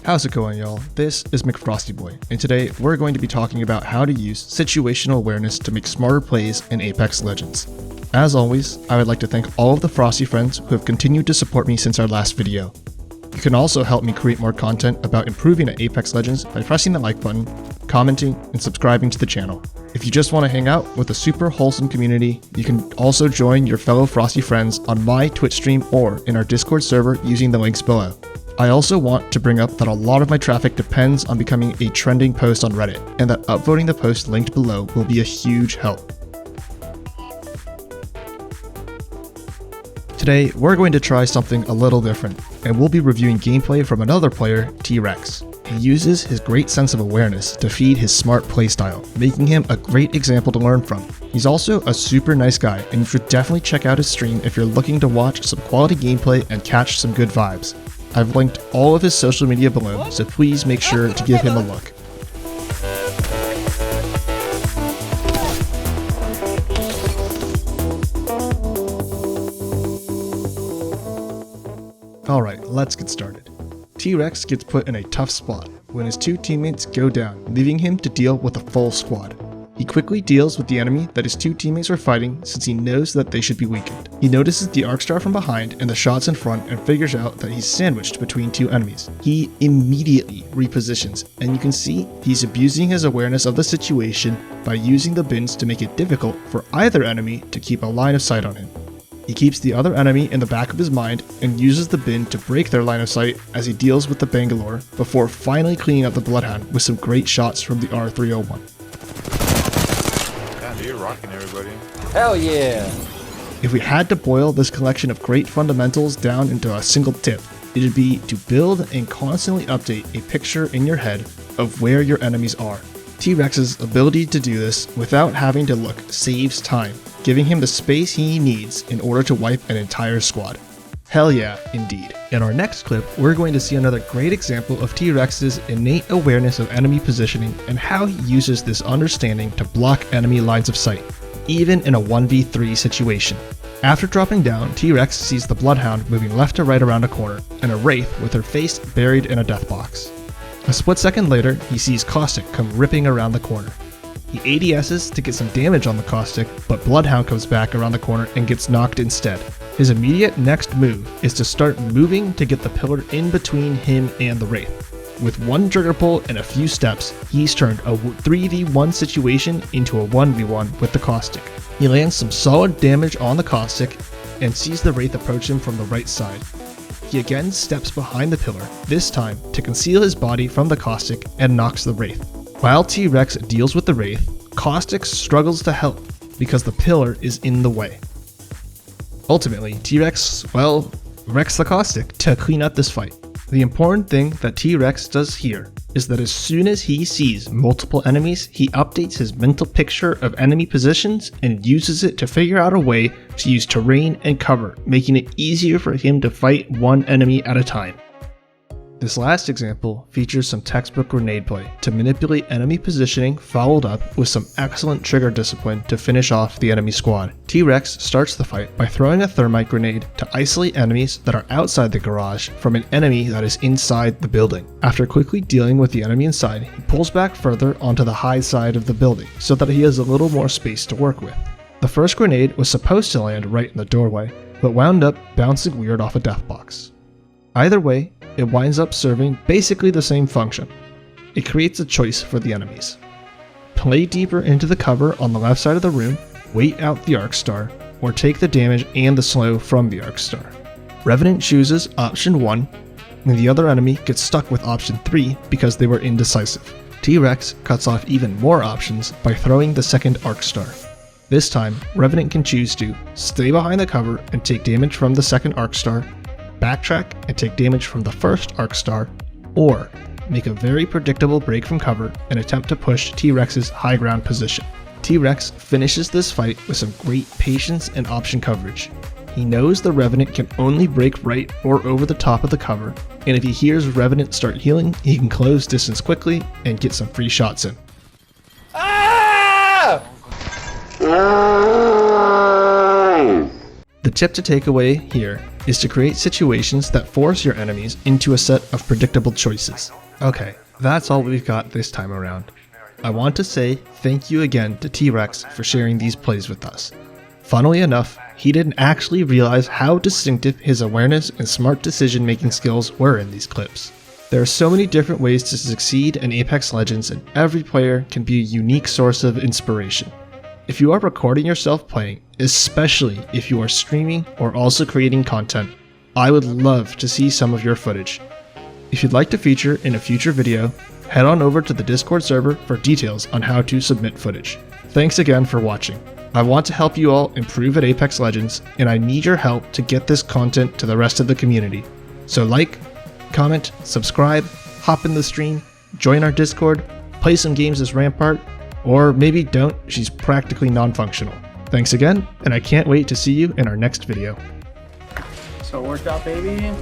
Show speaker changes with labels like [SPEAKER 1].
[SPEAKER 1] How's it going, y'all? This is McFrostyBoy, and today we're going to be talking about how to use situational awareness to make smarter plays in Apex Legends. As always, I would like to thank all of the Frosty friends who have continued to support me since our last video. You can also help me create more content about improving at Apex Legends by pressing the like button, commenting, and subscribing to the channel. If you just want to hang out with a super wholesome community, you can also join your fellow Frosty friends on my Twitch stream or in our Discord server using the links below. I also want to bring up that a lot of my traffic depends on becoming a trending post on Reddit, and that upvoting the post linked below will be a huge help. Today, we're going to try something a little different, and we'll be reviewing gameplay from another player, t.wrecks. He uses his great sense of awareness to feed his smart playstyle, making him a great example to learn from. He's also a super nice guy, and you should definitely check out his stream if you're looking to watch some quality gameplay and catch some good vibes. I've linked all of his social media below, so please make sure to give him a look. Alright, let's get started. t.wrecks gets put in a tough spot when his two teammates go down, leaving him to deal with a full squad. He quickly deals with the enemy that his two teammates are fighting since he knows that they should be weakened. He notices the arc star from behind and the shots in front and figures out that he's sandwiched between two enemies. He immediately repositions, and you can see he's abusing his awareness of the situation by using the bins to make it difficult for either enemy to keep a line of sight on him. He keeps the other enemy in the back of his mind and uses the bin to break their line of sight as he deals with the Bangalore before finally cleaning up the Bloodhound with some great shots from the R301.
[SPEAKER 2] You're rocking everybody.
[SPEAKER 3] Hell yeah!
[SPEAKER 1] If we had to boil this collection of great fundamentals down into a single tip, it'd be to build and constantly update a picture in your head of where your enemies are. t.wrecks' ability to do this without having to look saves time, giving him the space he needs in order to wipe an entire squad. Hell yeah, indeed. In our next clip, we're going to see another great example of t.wrecks' innate awareness of enemy positioning and how he uses this understanding to block enemy lines of sight, even in a 1v3 situation. After dropping down, t.wrecks sees the Bloodhound moving left to right around a corner, and a Wraith with her face buried in a death box. A split second later, he sees Caustic come ripping around the corner. He ADS's to get some damage on the Caustic, but Bloodhound comes back around the corner and gets knocked instead. His immediate next move is to start moving to get the pillar in between him and the Wraith. With one trigger pull and a few steps, he's turned a 3v1 situation into a 1v1 with the Caustic. He lands some solid damage on the Caustic and sees the Wraith approach him from the right side. He again steps behind the pillar, this time to conceal his body from the Caustic and knocks the Wraith. While t.wrecks deals with the Wraith, Caustic struggles to help because the pillar is in the way. Ultimately, t.wrecks, wrecks the Caustic to clean up this fight. The important thing that t.wrecks does here is that as soon as he sees multiple enemies, he updates his mental picture of enemy positions and uses it to figure out a way to use terrain and cover, making it easier for him to fight one enemy at a time. This last example features some textbook grenade play to manipulate enemy positioning, followed up with some excellent trigger discipline to finish off the enemy squad. t.wrecks starts the fight by throwing a thermite grenade to isolate enemies that are outside the garage from an enemy that is inside the building. After quickly dealing with the enemy inside, he pulls back further onto the high side of the building so that he has a little more space to work with. The first grenade was supposed to land right in the doorway, but wound up bouncing weird off a death box. Either way, it winds up serving basically the same function. It creates a choice for the enemies. Play deeper into the cover on the left side of the room, wait out the arc star, or take the damage and the slow from the arc star. Revenant chooses option 1, and the other enemy gets stuck with option 3 because they were indecisive. t.wrecks cuts off even more options by throwing the second arc star. This time, Revenant can choose to stay behind the cover and take damage from the second arc star, backtrack and take damage from the first arc star, or make a very predictable break from cover and attempt to push t.wrecks' high ground position. t.wrecks finishes this fight with some great patience and option coverage. He knows the Revenant can only break right or over the top of the cover, and if he hears Revenant start healing, he can close distance quickly and get some free shots in.
[SPEAKER 3] Ah!
[SPEAKER 1] The tip to take away here is to create situations that force your enemies into a set of predictable choices. Okay, that's all we've got this time around. I want to say thank you again to t.wrecks for sharing these plays with us. Funnily enough, he didn't actually realize how distinctive his awareness and smart decision making skills were in these clips. There are so many different ways to succeed in Apex Legends, and every player can be a unique source of inspiration. If you are recording yourself playing, especially if you are streaming or also creating content, I would love to see some of your footage. If you'd like to feature in a future video, head on over to the Discord server for details on how to submit footage. Thanks again for watching. I want to help you all improve at Apex Legends, and I need your help to get this content to the rest of the community. So like, comment, subscribe, hop in the stream, join our Discord, play some games as Rampart, or maybe don't, she's practically non-functional. Thanks again, and I can't wait to see you in our next video.
[SPEAKER 2] So it worked out, baby.